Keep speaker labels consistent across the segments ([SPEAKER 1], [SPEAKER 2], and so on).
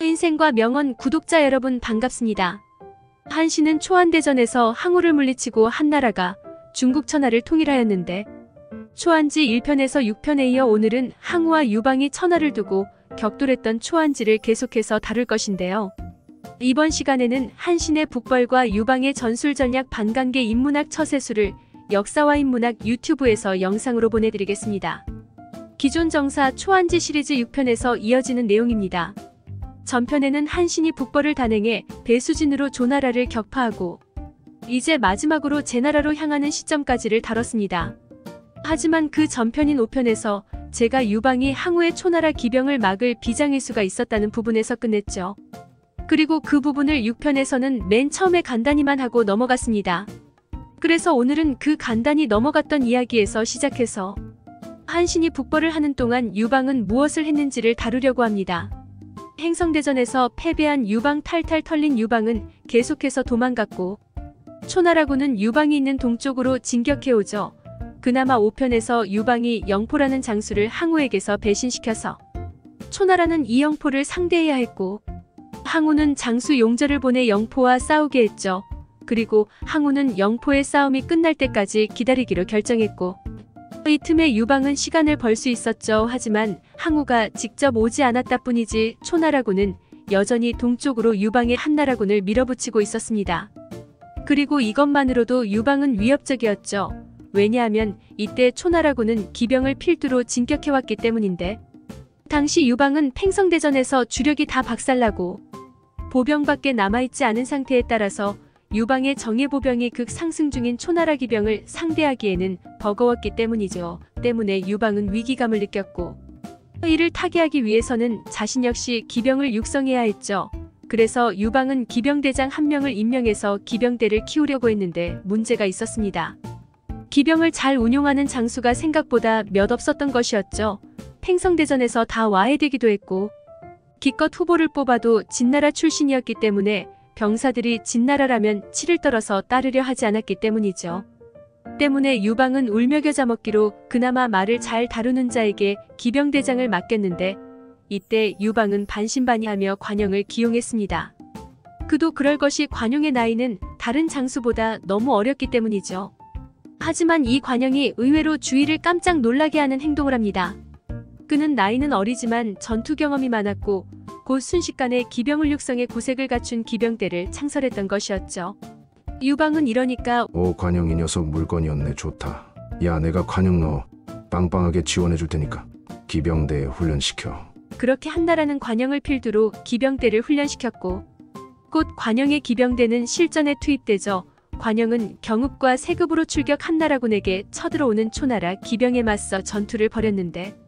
[SPEAKER 1] 인생과 명언 구독자 여러분 반갑습니다. 한신은 초안대전에서 항우를 물리치고 한나라가 중국 천하를 통일하였는데 초안지 1편에서 6편에 이어 오늘은 항우와 유방이 천하를 두고 격돌했던 초안지를 계속해서 다룰 것인데요. 이번 시간에는 한신의 북벌과 유방의 전술전략 반관계 인문학 처세술을 역사와 인문학 유튜브에서 영상으로 보내드리겠습니다. 기존 정사 초안지 시리즈 6편에서 이어지는 내용입니다. 전편에는 한신이 북벌을 단행해 배수진으로 조나라를 격파하고 이제 마지막으로 제나라로 향하는 시점까지를 다뤘습니다. 하지만 그 전편인 5편에서 제가 유방이 항우의 초나라 기병을 막을 비장일수가 있었다는 부분에서 끝냈죠. 그리고 그 부분을 6편에서는 맨 처음에 간단히만 하고 넘어갔습니다. 그래서 오늘은 그 간단히 넘어갔던 이야기에서 시작해서 한신이 북벌을 하는 동안 유방은 무엇을 했는지를 다루려고 합니다. 행성대전에서 패배한 유방 탈탈 털린 유방은 계속해서 도망갔고 초나라군은 유방이 있는 동쪽으로 진격해오죠. 그나마 5편에서 유방이 영포라는 장수를 항우에게서 배신시켜서 초나라는 이 영포를 상대해야 했고 항우는 장수 용절을 보내 영포와 싸우게 했죠. 그리고 항우는 영포의 싸움이 끝날 때까지 기다리기로 결정했고 이 틈에 유방은 시간을 벌 수 있었죠. 하지만 항우가 직접 오지 않았다 뿐이지 초나라군은 여전히 동쪽으로 유방의 한나라군을 밀어붙이고 있었습니다. 그리고 이것만으로도 유방은 위협적이었죠. 왜냐하면 이때 초나라군은 기병을 필두로 진격해왔기 때문인데 당시 유방은 팽성대전에서 주력이 다 박살나고 보병밖에 남아있지 않은 상태에 따라서 유방의 정예보병이 극상승 중인 초나라 기병을 상대하기에는 버거웠기 때문이죠. 때문에 유방은 위기감을 느꼈고 이를 타개하기 위해서는 자신 역시 기병을 육성해야 했죠. 그래서 유방은 기병대장 한 명을 임명해서 기병대를 키우려고 했는데 문제가 있었습니다. 기병을 잘 운용하는 장수가 생각보다 몇 없었던 것이었죠. 팽성대전에서 다 와해되기도 했고 기껏 후보를 뽑아도 진나라 출신이었기 때문에 병사들이 진나라라면 치를 떨어서 따르려 하지 않았기 때문이죠. 때문에 유방은 울며 겨자 먹기로 그나마 말을 잘 다루는 자에게 기병대장을 맡겼는데 이때 유방은 반신반의하며 관영을 기용했습니다. 그도 그럴 것이 관용의 나이는 다른 장수보다 너무 어렸기 때문이죠. 하지만 이 관영이 의외로 주위를 깜짝 놀라게 하는 행동을 합니다. 그는 나이는 어리지만 전투 경험이 많았고 곧 순식간에 기병을 육성해 구색을 갖춘 기병대를 창설했던 것이었죠. 유방은 이러니까
[SPEAKER 2] 오 관영 이 녀석 물건이었네. 좋다. 야 내가 관영 너 빵빵하게 지원해줄 테니까 기병대에 훈련시켜.
[SPEAKER 1] 그렇게 한나라는 관영을 필두로 기병대를 훈련시켰고 곧 관영의 기병대는 실전에 투입되죠. 관영은 경읍과 세급으로 출격 한나라군에게 쳐들어오는 초나라 기병에 맞서 전투를 벌였는데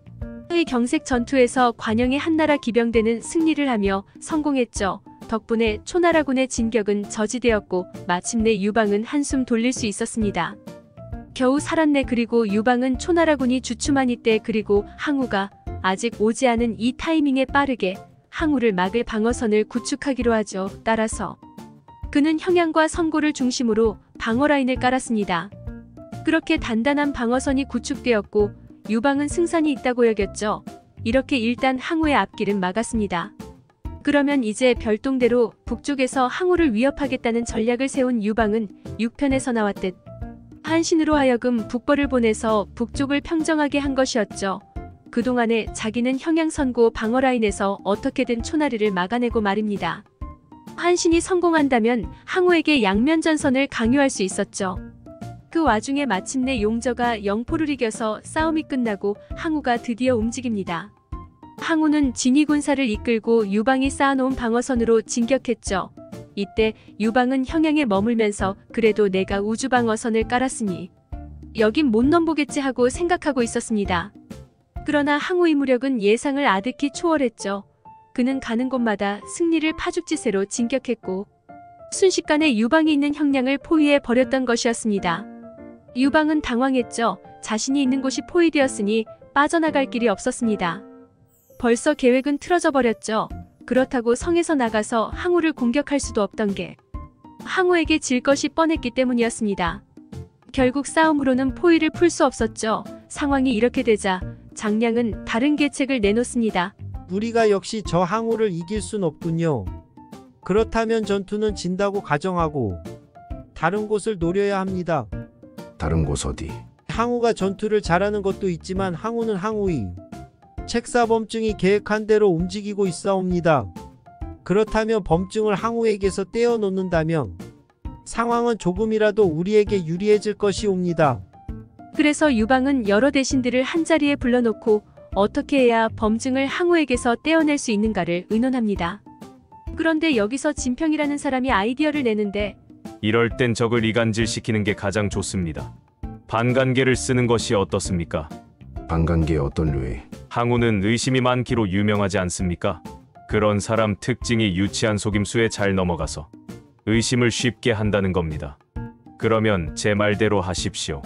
[SPEAKER 1] 이 경색 전투에서 관영의 한나라 기병대는 승리를 하며 성공했죠. 덕분에 초나라군의 진격은 저지되었고 마침내 유방은 한숨 돌릴 수 있었습니다. 겨우 살았네. 그리고 유방은 초나라군이 주춤한 이때 그리고 항우가 아직 오지 않은 이 타이밍에 빠르게 항우를 막을 방어선을 구축하기로 하죠. 따라서 그는 형양과 성고를 중심으로 방어라인을 깔았습니다. 그렇게 단단한 방어선이 구축되었고 유방은 승산이 있다고 여겼죠. 이렇게 일단 항우의 앞길은 막았습니다. 그러면 이제 별동대로 북쪽에서 항우를 위협하겠다는 전략을 세운 유방은 6편에서 나왔듯 한신으로 하여금 북벌을 보내서 북쪽을 평정하게 한 것이었죠. 그동안에 자기는 형양선고 방어라인에서 어떻게든 초나리를 막아내고 말입니다. 한신이 성공한다면 항우에게 양면전선을 강요할 수 있었죠. 그 와중에 마침내 용저가 영포를 이겨서 싸움이 끝나고 항우가 드디어 움직입니다. 항우는 진위군사를 이끌고 유방이 쌓아놓은 방어선으로 진격했죠. 이때 유방은 형양에 머물면서 그래도 내가 우주방어선을 깔았으니 여긴 못 넘보겠지 하고 생각하고 있었습니다. 그러나 항우의 무력은 예상을 아득히 초월했죠. 그는 가는 곳마다 승리를 파죽지세로 진격했고 순식간에 유방이 있는 형량을 포위해 버렸던 것이었습니다. 유방은 당황했죠. 자신이 있는 곳이 포위되었으니 빠져나갈 길이 없었습니다. 벌써 계획은 틀어져 버렸죠. 그렇다고 성에서 나가서 항우를 공격할 수도 없던 게 항우에게 질 것이 뻔했기 때문이었습니다. 결국 싸움으로는 포위를 풀 수 없었죠. 상황이 이렇게 되자 장량은 다른 계책을 내놓습니다.
[SPEAKER 3] 우리가 역시 저 항우를 이길 순 없군요. 그렇다면 전투는 진다고 가정하고 다른 곳을 노려야 합니다.
[SPEAKER 2] 다른 곳 어디?
[SPEAKER 3] 항우가 전투를 잘하는 것도 있지만 항우는 항우이 책사 범증이 계획한 대로 움직이고 있사옵니다. 그렇다면 범증을 항우에게서 떼어놓는다면 상황은 조금이라도 우리에게 유리해질 것이옵니다.
[SPEAKER 1] 그래서 유방은 여러 대신들을 한자리에 불러놓고 어떻게 해야 범증을 항우에게서 떼어낼 수 있는가를 의논합니다. 그런데 여기서 진평이라는 사람이 아이디어를 내는데
[SPEAKER 4] 이럴 땐 적을 이간질시키는 게 가장 좋습니다. 반간계를 쓰는 것이 어떻습니까?
[SPEAKER 2] 반간계 어떤 류의?
[SPEAKER 4] 항우는 의심이 많기로 유명하지 않습니까? 그런 사람 특징이 유치한 속임수에 잘 넘어가서 의심을 쉽게 한다는 겁니다. 그러면 제 말대로 하십시오.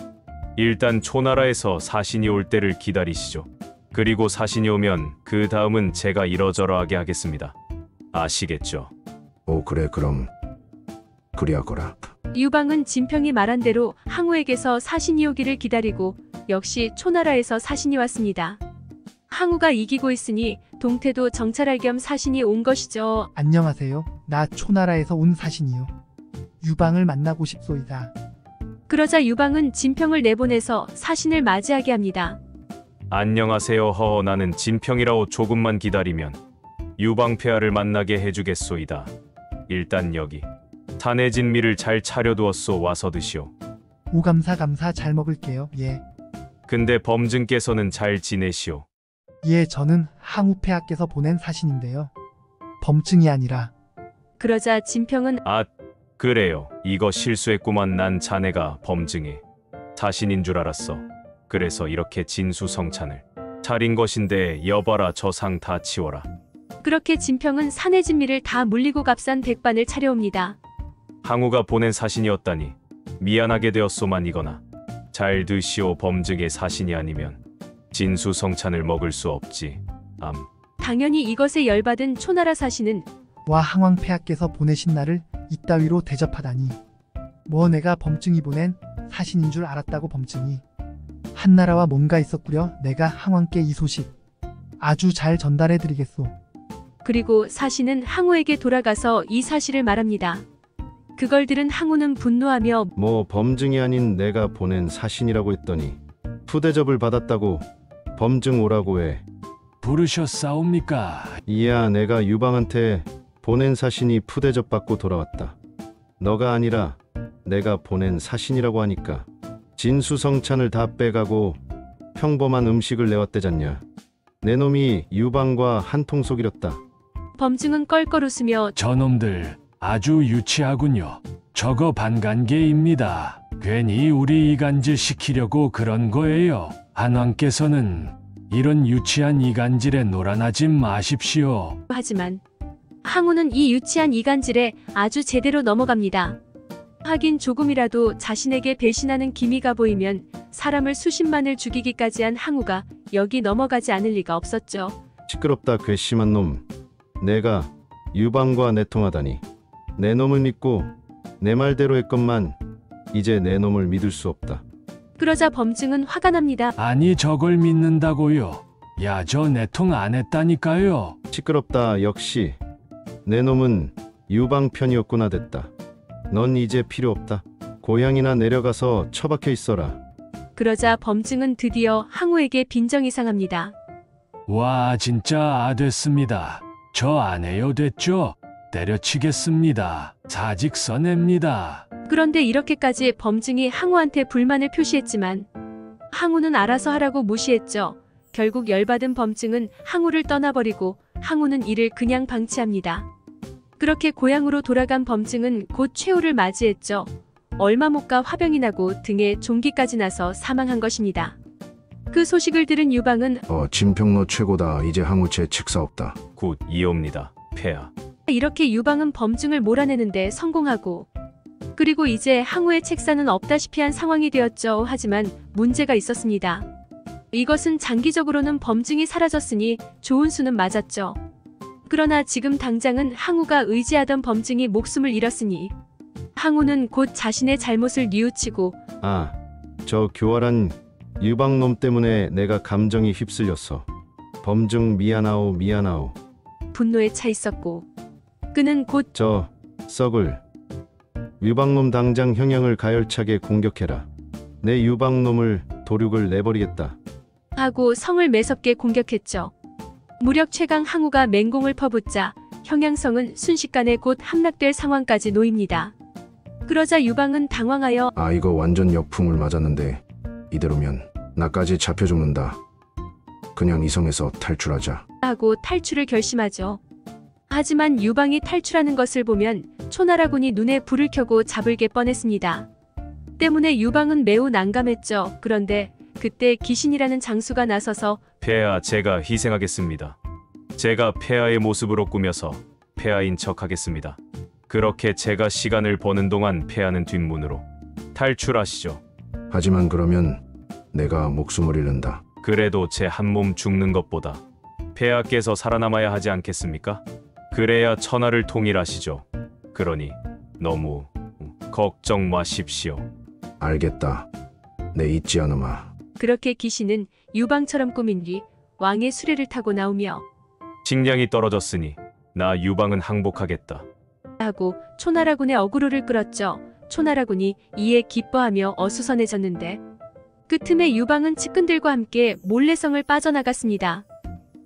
[SPEAKER 4] 일단 초나라에서 사신이 올 때를 기다리시죠. 그리고 사신이 오면 그 다음은 제가 이러저러하게 하겠습니다. 아시겠죠?
[SPEAKER 2] 오 그래 그럼 그리하거라.
[SPEAKER 1] 유방은 진평이 말한 대로 항우에게서 사신이 오기를 기다리고 역시 초나라에서 사신이 왔습니다. 항우가 이기고 있으니 동태도 정찰할 겸 사신이 온 것이죠.
[SPEAKER 5] 안녕하세요. 나 초나라에서 온 사신이요. 유방을 만나고 싶소이다.
[SPEAKER 1] 그러자 유방은 진평을 내보내서 사신을 맞이하게 합니다.
[SPEAKER 4] 안녕하세요. 허 나는 진평이라오. 조금만 기다리면 유방폐하를 만나게 해주겠소이다. 일단 여기 산의 진미를 잘 차려두었소. 와서 드시오.
[SPEAKER 5] 오감사 잘 먹을게요. 예.
[SPEAKER 4] 근데 범증께서는 잘 지내시오.
[SPEAKER 5] 예, 저는 항우폐하께서 보낸 사신인데요. 범증이 아니라.
[SPEAKER 1] 그러자 진평은
[SPEAKER 4] 아 그래요. 이거 실수했구만. 난 자네가 범증의 사신인 줄 알았어. 그래서 이렇게 진수성찬을 차린 것인데 여봐라. 저 상 다 치워라.
[SPEAKER 1] 그렇게 진평은 산의 진미를 다 물리고 값싼 백반을 차려옵니다.
[SPEAKER 4] 항우가 보낸 사신이었다니 미안하게 되었소만. 이거나 잘 드시오. 범증의 사신이 아니면 진수성찬을 먹을 수 없지.
[SPEAKER 1] 당연히 이것에 열받은 초나라 사신은
[SPEAKER 5] 와 항왕폐하께서 보내신 나를 이따위로 대접하다니. 뭐 내가 범증이 보낸 사신인 줄 알았다고. 범증이 한나라와 뭔가 있었구려. 내가 항왕께 이 소식 아주 잘 전달해드리겠소.
[SPEAKER 1] 그리고 사신은 항우에게 돌아가서 이 사실을 말합니다. 그걸 들은 항우는 분노하며
[SPEAKER 2] 뭐 범증이 아닌 내가 보낸 사신이라고 했더니 푸대접을 받았다고 범증 오라고 해.
[SPEAKER 6] 부르셨사옵니까?
[SPEAKER 2] 이야 내가 유방한테 보낸 사신이 푸대접 받고 돌아왔다. 너가 아니라 내가 보낸 사신이라고 하니까 진수성찬을 다 빼가고 평범한 음식을 내왔대잖냐. 내 놈이 유방과 한통속이렸다.
[SPEAKER 1] 범증은 껄껄 웃으며
[SPEAKER 6] 저놈들 아주 유치하군요. 저거 반간계입니다. 괜히 우리 이간질 시키려고 그런 거예요. 한왕께서는 이런 유치한 이간질에 놀아나지 마십시오.
[SPEAKER 1] 하지만 항우는 이 유치한 이간질에 아주 제대로 넘어갑니다. 하긴 조금이라도 자신에게 배신하는 기미가 보이면 사람을 수십만을 죽이기까지 한 항우가 여기 넘어가지 않을 리가 없었죠.
[SPEAKER 2] 시끄럽다 괘씸한 놈. 내가 유방과 내통하다니. 내 놈을 믿고 내 말대로 했건만 이제 내 놈을 믿을 수 없다.
[SPEAKER 1] 그러자 범증은 화가 납니다.
[SPEAKER 6] 아니 저걸 믿는다고요? 야 저 내통 안 했다니까요.
[SPEAKER 2] 시끄럽다. 역시 내 놈은 유방 편이었구나. 됐다. 넌 이제 필요 없다. 고향이나 내려가서 처박혀 있어라.
[SPEAKER 1] 그러자 범증은 드디어 항우에게 빈정이 상합니다.
[SPEAKER 6] 와 진짜 됐습니다. 저 안 해요. 됐죠? 때려치겠습니다. 사직 써냅니다.
[SPEAKER 1] 그런데 이렇게까지 범증이 항우한테 불만을 표시했지만 항우는 알아서 하라고 무시했죠. 결국 열받은 범증은 항우를 떠나버리고 항우는 이를 그냥 방치합니다. 그렇게 고향으로 돌아간 범증은 곧 최후를 맞이했죠. 얼마 못 가 화병이 나고 등에 종기까지 나서 사망한 것입니다. 그 소식을 들은 유방은
[SPEAKER 2] 진평 너 최고다. 이제 항우채 책사 없다.
[SPEAKER 4] 굿 이옵니다. 폐하.
[SPEAKER 1] 이렇게 유방은 범증을 몰아내는데 성공하고 그리고 이제 항우의 책사는 없다시피 한 상황이 되었죠. 하지만 문제가 있었습니다. 이것은 장기적으로는 범증이 사라졌으니 좋은 수는 맞았죠. 그러나 지금 당장은 항우가 의지하던 범증이 목숨을 잃었으니 항우는 곧 자신의 잘못을 뉘우치고
[SPEAKER 2] 저 교활한 유방놈 때문에 내가 감정이 휩쓸렸어. 범증 미안하오 미안하오.
[SPEAKER 1] 분노에 차 있었고 그는 곧
[SPEAKER 2] 저 썩을 유방놈 당장 형량을 가열차게 공격해라. 내 유방놈을 도륙을 내버리겠다.
[SPEAKER 1] 하고 성을 매섭게 공격했죠. 무력 최강 항우가 맹공을 퍼붓자 형양성은 순식간에 곧 함락될 상황까지 놓입니다. 그러자 유방은 당황하여
[SPEAKER 7] 아 이거 완전 역풍을 맞았는데 이대로면 나까지 잡혀 죽는다. 그냥 이 성에서 탈출하자.
[SPEAKER 1] 하고 탈출을 결심하죠. 하지만 유방이 탈출하는 것을 보면 초나라군이 눈에 불을 켜고 잡을 게 뻔했습니다. 때문에 유방은 매우 난감했죠. 그런데 그때 귀신이라는 장수가 나서서
[SPEAKER 4] 폐하 제가 희생하겠습니다. 제가 폐하의 모습으로 꾸며서 폐하인 척하겠습니다. 그렇게 제가 시간을 버는 동안 폐하는 뒷문으로 탈출하시죠.
[SPEAKER 7] 하지만 그러면 내가 목숨을 잃는다.
[SPEAKER 4] 그래도 제 한 몸 죽는 것보다 폐하께서 살아남아야 하지 않겠습니까? 그래야 천하를 통일하시죠. 그러니 너무 걱정 마십시오.
[SPEAKER 7] 알겠다. 내 잊지 않으마.
[SPEAKER 1] 그렇게 귀신은 유방처럼 꾸민 뒤 왕의 수레를 타고 나오며
[SPEAKER 4] 식량이 떨어졌으니 나 유방은 항복하겠다.
[SPEAKER 1] 하고 초나라군의 어그로를 끌었죠. 초나라군이 이에 기뻐하며 어수선해졌는데 그 틈에 유방은 측근들과 함께 몰래성을 빠져나갔습니다.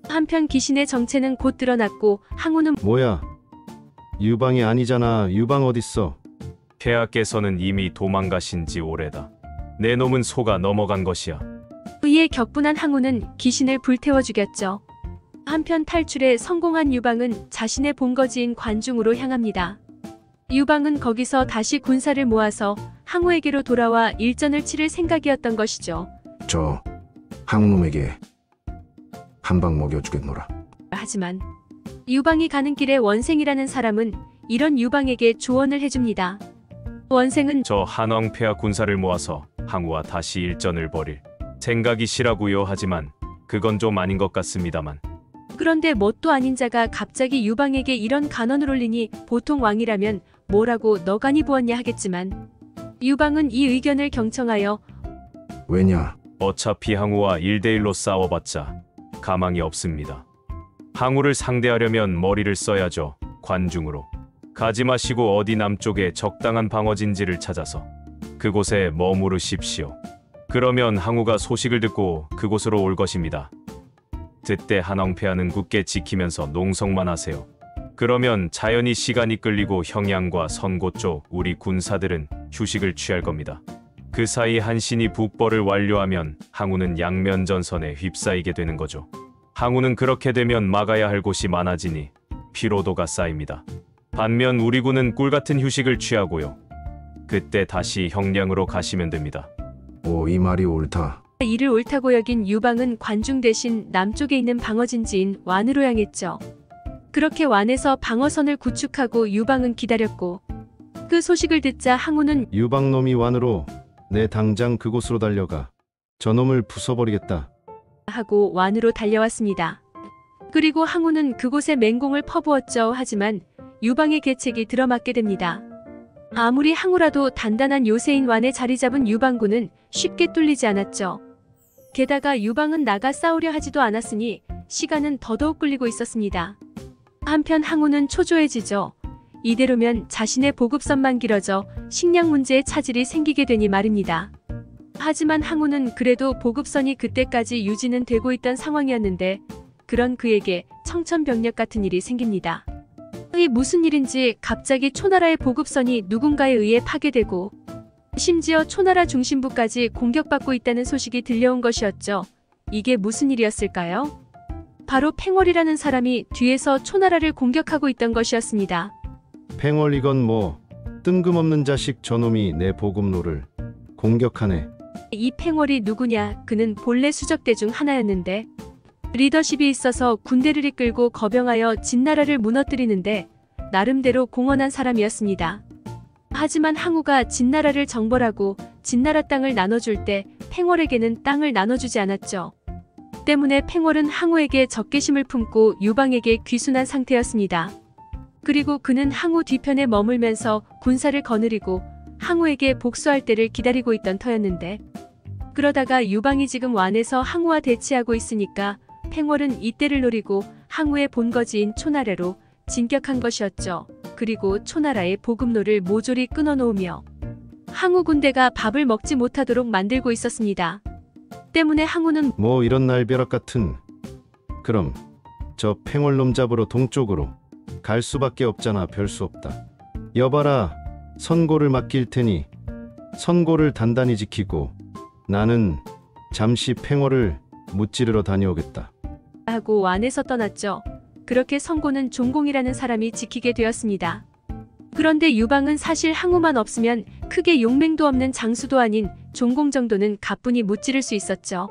[SPEAKER 1] 한편 귀신의 정체는 곧 드러났고 항우는
[SPEAKER 2] 뭐야? 유방이 아니잖아. 유방 어딨어?
[SPEAKER 4] 폐하께서는 이미 도망가신 지 오래다. 내 놈은 속아 넘어간 것이야.
[SPEAKER 1] 이에 격분한 항우는 귀신을 불태워 죽였죠. 한편 탈출에 성공한 유방은 자신의 본거지인 관중으로 향합니다. 유방은 거기서 다시 군사를 모아서 항우에게로 돌아와 일전을 치를 생각이었던 것이죠.
[SPEAKER 7] 저 항우놈에게 한 방 먹여주겠노라.
[SPEAKER 1] 하지만 유방이 가는 길에 원생이라는 사람은 이런 유방에게 조언을 해줍니다. 원생은
[SPEAKER 4] 저 한왕 폐하 군사를 모아서 항우와 다시 일전을 벌일 생각이시라고요. 하지만 그건 좀 아닌 것 같습니다만.
[SPEAKER 1] 그런데 뭣도 아닌 자가 갑자기 유방에게 이런 간언을 올리니 보통 왕이라면 뭐라고 너가니 보았냐 하겠지만 유방은 이 의견을 경청하여
[SPEAKER 7] 왜냐?
[SPEAKER 4] 어차피 항우와 1대1로 싸워봤자 가망이 없습니다. 항우를 상대하려면 머리를 써야죠. 관중으로. 가지 마시고 어디 남쪽에 적당한 방어진지를 찾아서 그곳에 머무르십시오. 그러면 항우가 소식을 듣고 그곳으로 올 것입니다. 그때 한왕폐하는 굳게 지키면서 농성만 하세요. 그러면 자연히 시간이 끌리고 형양과 선고 쪽 우리 군사들은 휴식을 취할 겁니다. 그 사이 한신이 북벌을 완료하면 항우는 양면전선에 휩싸이게 되는 거죠. 항우는 그렇게 되면 막아야 할 곳이 많아지니 피로도가 쌓입니다. 반면 우리 군은 꿀같은 휴식을 취하고요. 그때 다시 형량으로 가시면 됩니다.
[SPEAKER 7] 오, 이 말이 옳다.
[SPEAKER 1] 이를 옳다고 여긴 유방은 관중 대신 남쪽에 있는 방어진지인 완으로 향했죠. 그렇게 완에서 방어선을 구축하고 유방은 기다렸고 그 소식을 듣자 항우는
[SPEAKER 2] 유방놈이 완으로 내 당장 그곳으로 달려가. 저놈을 부숴버리겠다.
[SPEAKER 1] 하고 완으로 달려왔습니다. 그리고 항우는 그곳에 맹공을 퍼부었죠. 하지만 유방의 계책이 들어맞게 됩니다. 아무리 항우라도 단단한 요새인 완에 자리 잡은 유방군은 쉽게 뚫리지 않았죠. 게다가 유방은 나가 싸우려 하지도 않았으니 시간은 더더욱 끌리고 있었습니다. 한편 항우는 초조해지죠. 이대로면 자신의 보급선만 길어져 식량 문제에 차질이 생기게 되니 말입니다. 하지만 항우는 그래도 보급선이 그때까지 유지는 되고 있던 상황이었는데 그런 그에게 청천벽력 같은 일이 생깁니다. 이 무슨 일인지 갑자기 초나라의 보급선이 누군가에 의해 파괴되고 심지어 초나라 중심부까지 공격받고 있다는 소식이 들려온 것이었죠. 이게 무슨 일이었을까요? 바로 팽월이라는 사람이 뒤에서 초나라를 공격하고 있던 것이었습니다.
[SPEAKER 2] 팽월 이건 뭐 뜬금없는 자식 저놈이 내 보급로를 공격하네.
[SPEAKER 1] 이 팽월이 누구냐? 그는 본래 수적대 중 하나였는데 리더십이 있어서 군대를 이끌고 거병하여 진나라를 무너뜨리는데 나름대로 공헌한 사람이었습니다. 하지만 항우가 진나라를 정벌하고 진나라 땅을 나눠줄 때 팽월에게는 땅을 나눠주지 않았죠. 때문에 팽월은 항우에게 적개심을 품고 유방에게 귀순한 상태였습니다. 그리고 그는 항우 뒤편에 머물면서 군사를 거느리고 항우에게 복수할 때를 기다리고 있던 터였는데 그러다가 유방이 지금 완에서 항우와 대치하고 있으니까 팽월은 이때를 노리고 항우의 본거지인 초나라로 진격한 것이었죠. 그리고 초나라의 보급로를 모조리 끊어놓으며 항우 군대가 밥을 먹지 못하도록 만들고 있었습니다. 때문에 항우는
[SPEAKER 2] 뭐 이런 날벼락 같은. 그럼 저 팽월놈 잡으러 동쪽으로 갈 수밖에 없잖아. 별 수 없다. 여봐라, 선고를 맡길 테니 선고를 단단히 지키고 나는 잠시 팽월을 무찌르러 다녀오겠다.
[SPEAKER 1] 하고 완에서 떠났죠. 그렇게 선고는 종공이라는 사람이 지키게 되었습니다. 그런데 유방은 사실 항우만 없으면 크게 용맹도 없는 장수도 아닌 종공 정도는 가뿐히 무찌를 수 있었죠.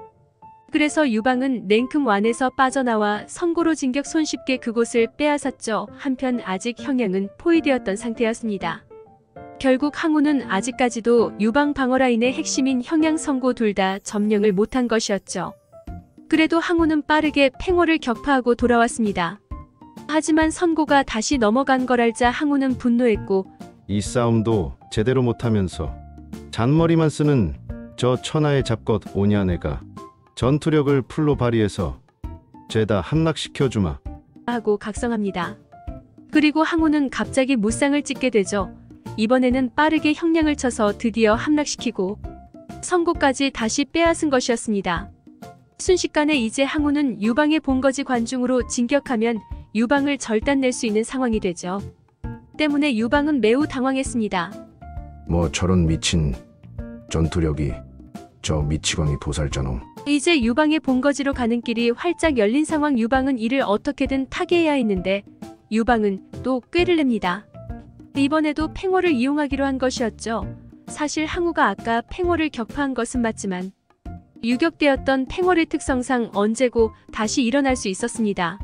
[SPEAKER 1] 그래서 유방은 냉큼 완에서 빠져나와 선고로 진격 손쉽게 그곳을 빼앗았죠. 한편 아직 형양은 포위되었던 상태였습니다. 결국 항우는 아직까지도 유방 방어 라인의 핵심인 형양 선고 둘 다 점령을 못한 것이었죠. 그래도 항우는 빠르게 팽월을 격파하고 돌아왔습니다. 하지만 선고가 다시 넘어간 걸 알자 항우는 분노했고
[SPEAKER 2] 이 싸움도 제대로 못하면서 잔머리만 쓰는 저 천하의 잡것 오냐. 내가 전투력을 풀로 발휘해서 죄다 함락시켜주마
[SPEAKER 1] 하고 각성합니다. 그리고 항우는 갑자기 무쌍을 찍게 되죠. 이번에는 빠르게 형량을 쳐서 드디어 함락시키고 선고까지 다시 빼앗은 것이었습니다. 순식간에 이제 항우는 유방의 본거지 관중으로 진격하면 유방을 절단낼 수 있는 상황이 되죠. 때문에 유방은 매우 당황했습니다.
[SPEAKER 7] 뭐 저런 미친 전투력이. 저 미치광이 도살자놈.
[SPEAKER 1] 이제 유방의 본거지로 가는 길이 활짝 열린 상황. 유방은 이를 어떻게든 타개해야 했는데 유방은 또 꾀를 냅니다. 이번에도 팽월을 이용하기로 한 것이었죠. 사실 항우가 아까 팽월을 격파한 것은 맞지만 유격되었던 팽월의 특성상 언제고 다시 일어날 수 있었습니다.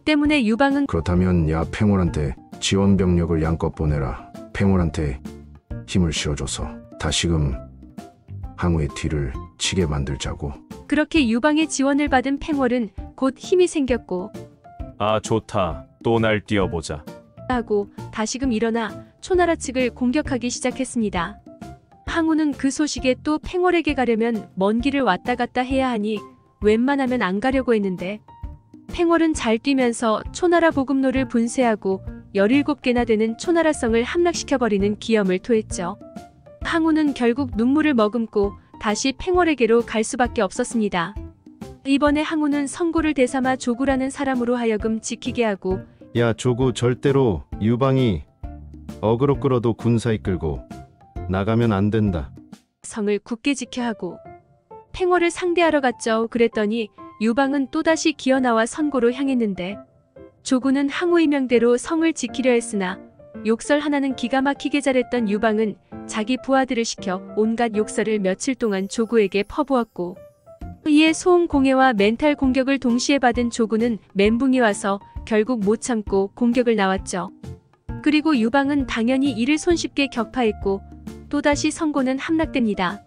[SPEAKER 1] 때문에 유방은
[SPEAKER 7] 그렇다면 야 팽월한테 지원 병력을 양껏 보내라. 팽월한테 힘을 실어줘서 다시금 항우의 뒤를 치게 만들자고.
[SPEAKER 1] 그렇게 유방의 지원을 받은 팽월은 곧 힘이 생겼고
[SPEAKER 4] 아, 좋다. 또 날 뛰어보자.
[SPEAKER 1] 하고 다시금 일어나 초나라 측을 공격하기 시작했습니다. 항우는 그 소식에 또 팽월에게 가려면 먼 길을 왔다 갔다 해야 하니 웬만하면 안 가려고 했는데 팽월은 잘 뛰면서 초나라 보급로를 분쇄하고 17개나 되는 초나라성을 함락시켜버리는 기염을 토했죠. 항우는 결국 눈물을 머금고 다시 팽월에게로 갈 수밖에 없었습니다. 이번에 항우는 선고를 대삼아 조구라는 사람으로 하여금 지키게 하고
[SPEAKER 2] 야 조구, 절대로 유방이 어그로 끌어도 군사 이끌고 나가면 안 된다.
[SPEAKER 1] 성을 굳게 지켜야 하고 팽월을 상대하러 갔죠. 그랬더니 유방은 또다시 기어나와 선고로 향했는데 조구는 항우의 명대로 성을 지키려 했으나 욕설 하나는 기가 막히게 잘했던 유방은 자기 부하들을 시켜 온갖 욕설을 며칠 동안 조구에게 퍼부었고 이에 소음 공해와 멘탈 공격을 동시에 받은 조구는 멘붕이 와서 결국 못 참고 공격을 나왔죠. 그리고 유방은 당연히 이를 손쉽게 격파했고 또다시 선고는 함락됩니다.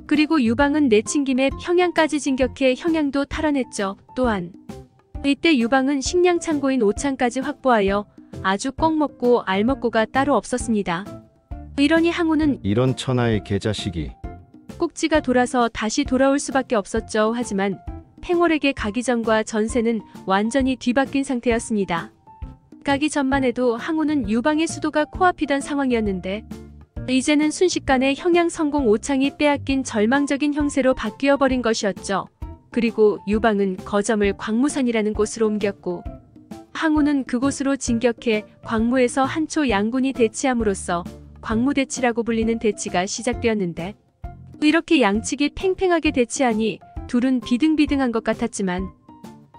[SPEAKER 1] 그리고 유방은 내친 김에 형양까지 진격해 형양도 탈환했죠. 또한 이때 유방은 식량 창고인 오창까지 확보하여 아주 꽉 먹고 알 먹고가 따로 없었습니다. 이러니 항우는
[SPEAKER 2] 이런 천하의 개자식이.
[SPEAKER 1] 꼭지가 돌아서 다시 돌아올 수밖에 없었죠. 하지만 팽월에게 가기 전과 전세는 완전히 뒤바뀐 상태였습니다. 가기 전만 해도 항우는 유방의 수도가 코앞이던 상황이었는데 이제는 순식간에 형양 성공 오창이 빼앗긴 절망적인 형세로 바뀌어버린 것이었죠. 그리고 유방은 거점을 광무산이라는 곳으로 옮겼고 항우는 그곳으로 진격해 광무에서 한초 양군이 대치함으로써 광무대치라고 불리는 대치가 시작되었는데 이렇게 양측이 팽팽하게 대치하니 둘은 비등비등한 것 같았지만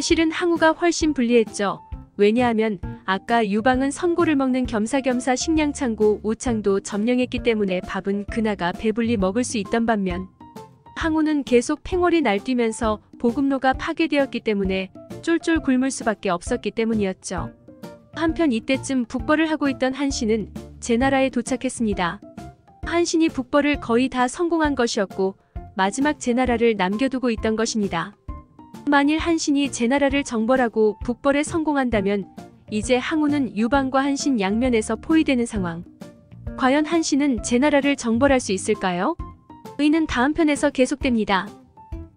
[SPEAKER 1] 실은 항우가 훨씬 불리했죠. 왜냐하면 아까 유방은 선고를 먹는 겸사겸사 식량창고 오창도 점령했기 때문에 밥은 그나가 배불리 먹을 수 있던 반면 항우는 계속 팽월이 날뛰면서 보급로가 파괴되었기 때문에 쫄쫄 굶을 수밖에 없었기 때문이었죠. 한편 이때쯤 북벌을 하고 있던 한신은 제나라에 도착했습니다. 한신이 북벌을 거의 다 성공한 것이었고 마지막 제나라를 남겨두고 있던 것입니다. 만일 한신이 제나라를 정벌하고 북벌에 성공한다면 이제 항우는 유방과 한신 양면에서 포위되는 상황. 과연 한신은 제나라를 정벌할 수 있을까요? 의는 다음 편에서 계속됩니다.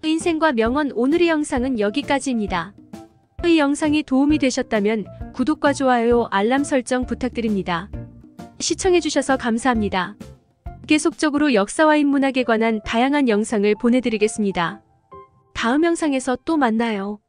[SPEAKER 1] 인생과 명언 오늘의 영상은 여기까지입니다. 이 영상이 도움이 되셨다면 구독과 좋아요, 알람 설정 부탁드립니다. 시청해주셔서 감사합니다. 계속적으로 역사와 인문학에 관한 다양한 영상을 보내드리겠습니다. 다음 영상에서 또 만나요.